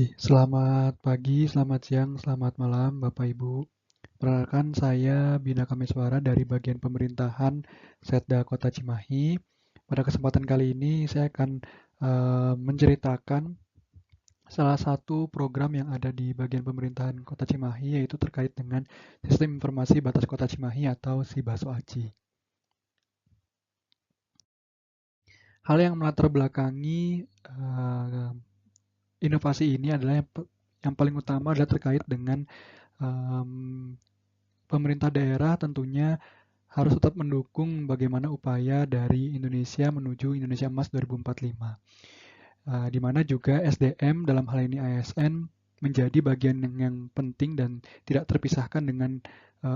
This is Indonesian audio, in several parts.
Selamat pagi, selamat siang, selamat malam, Bapak Ibu. Perkenalkan, saya Bina Kameswara dari bagian pemerintahan Setda Kota Cimahi. Pada kesempatan kali ini, saya akan menceritakan salah satu program yang ada di bagian pemerintahan Kota Cimahi, yaitu terkait dengan Sistem Informasi Batas Kota Cimahi atau SIBASO-ACI. Hal yang melatar belakangi inovasi ini adalah yang paling utama adalah terkait dengan pemerintah daerah tentunya harus tetap mendukung bagaimana upaya dari Indonesia menuju Indonesia Emas 2045. Di mana juga SDM dalam hal ini ASN menjadi bagian yang penting dan tidak terpisahkan dengan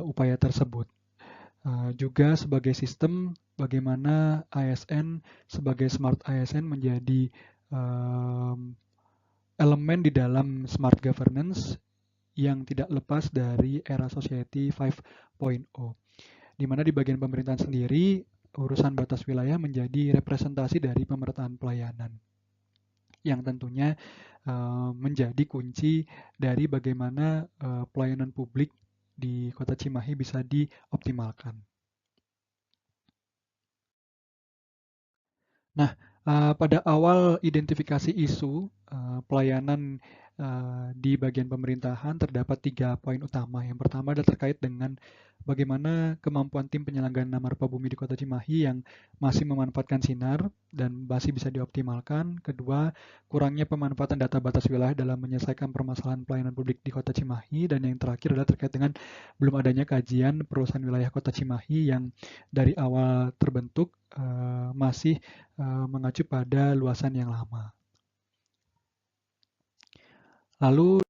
upaya tersebut. Juga sebagai sistem bagaimana ASN sebagai smart ASN menjadi elemen di dalam smart governance yang tidak lepas dari era Society 5.0. Di mana di bagian pemerintahan sendiri, urusan batas wilayah menjadi representasi dari pemerataan pelayanan, yang tentunya menjadi kunci dari bagaimana pelayanan publik di Kota Cimahi bisa dioptimalkan. Nah, pada awal identifikasi isu pelayanan di bagian pemerintahan terdapat 3 poin utama. Yang pertama adalah terkait dengan bagaimana kemampuan tim penyelenggaraan Marpa Bumi di Kota Cimahi yang masih memanfaatkan sinar dan masih bisa dioptimalkan. Kedua, kurangnya pemanfaatan data batas wilayah dalam menyelesaikan permasalahan pelayanan publik di Kota Cimahi. Dan yang terakhir adalah terkait dengan belum adanya kajian perusahaan wilayah Kota Cimahi yang dari awal terbentuk masih mengacu pada luasan yang lama. Lalu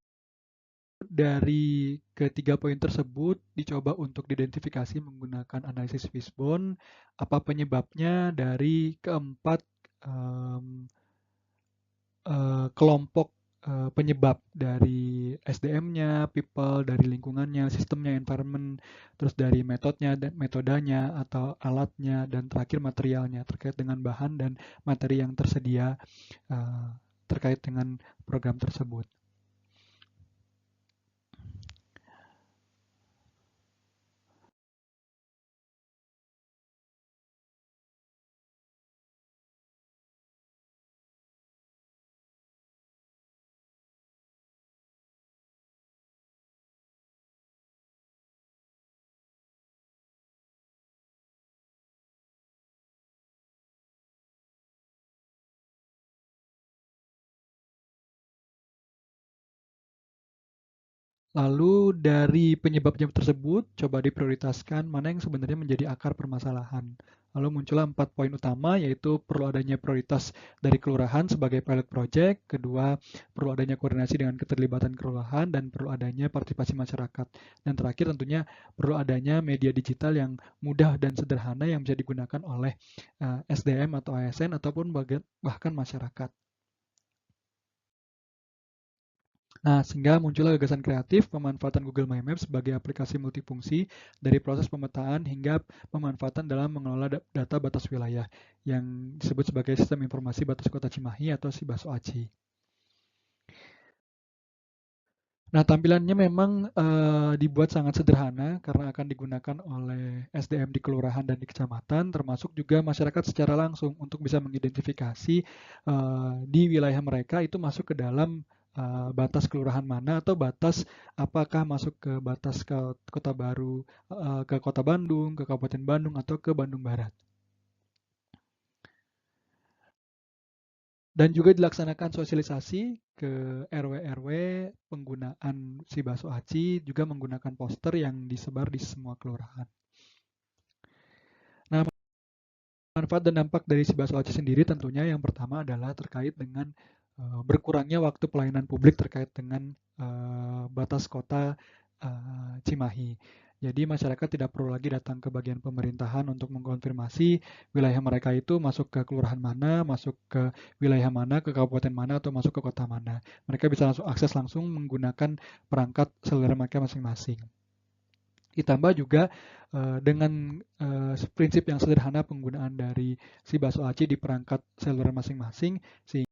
dari ketiga poin tersebut dicoba untuk diidentifikasi menggunakan analisis fishbone apa penyebabnya dari keempat kelompok penyebab dari SDM-nya, people, dari lingkungannya, sistemnya, environment, terus dari metodenya atau alatnya, dan terakhir materialnya terkait dengan bahan dan materi yang tersedia terkait dengan program tersebut. Lalu dari penyebabnya tersebut, coba diprioritaskan mana yang sebenarnya menjadi akar permasalahan. Lalu muncullah 4 poin utama, yaitu perlu adanya prioritas dari kelurahan sebagai pilot project, kedua perlu adanya koordinasi dengan keterlibatan kelurahan, dan perlu adanya partisipasi masyarakat. Dan terakhir tentunya perlu adanya media digital yang mudah dan sederhana yang bisa digunakan oleh SDM atau ASN ataupun bahkan masyarakat. Nah, sehingga muncullah gagasan kreatif pemanfaatan Google My Maps sebagai aplikasi multifungsi dari proses pemetaan hingga pemanfaatan dalam mengelola data batas wilayah yang disebut sebagai Sistem Informasi Batas Kota Cimahi atau SIBASO-ACI. Nah, tampilannya memang dibuat sangat sederhana karena akan digunakan oleh SDM di kelurahan dan di kecamatan, termasuk juga masyarakat secara langsung untuk bisa mengidentifikasi di wilayah mereka itu masuk ke dalam batas kelurahan mana atau batas apakah masuk ke batas ke Kota Baru, ke Kota Bandung, ke Kabupaten Bandung, atau ke Bandung Barat. Dan juga dilaksanakan sosialisasi ke RW-RW penggunaan SIBASO-ACI juga menggunakan poster yang disebar di semua kelurahan. Nah, manfaat dan dampak dari SIBASO-ACI sendiri tentunya yang pertama adalah terkait dengan berkurangnya waktu pelayanan publik terkait dengan batas kota Cimahi. Jadi masyarakat tidak perlu lagi datang ke bagian pemerintahan untuk mengkonfirmasi wilayah mereka itu masuk ke kelurahan mana, masuk ke wilayah mana, ke kabupaten mana, atau masuk ke kota mana. Mereka bisa langsung akses langsung menggunakan perangkat seluler mereka masing-masing. Ditambah juga dengan prinsip yang sederhana penggunaan dari SIBASO-ACI di perangkat seluler masing-masing, sehingga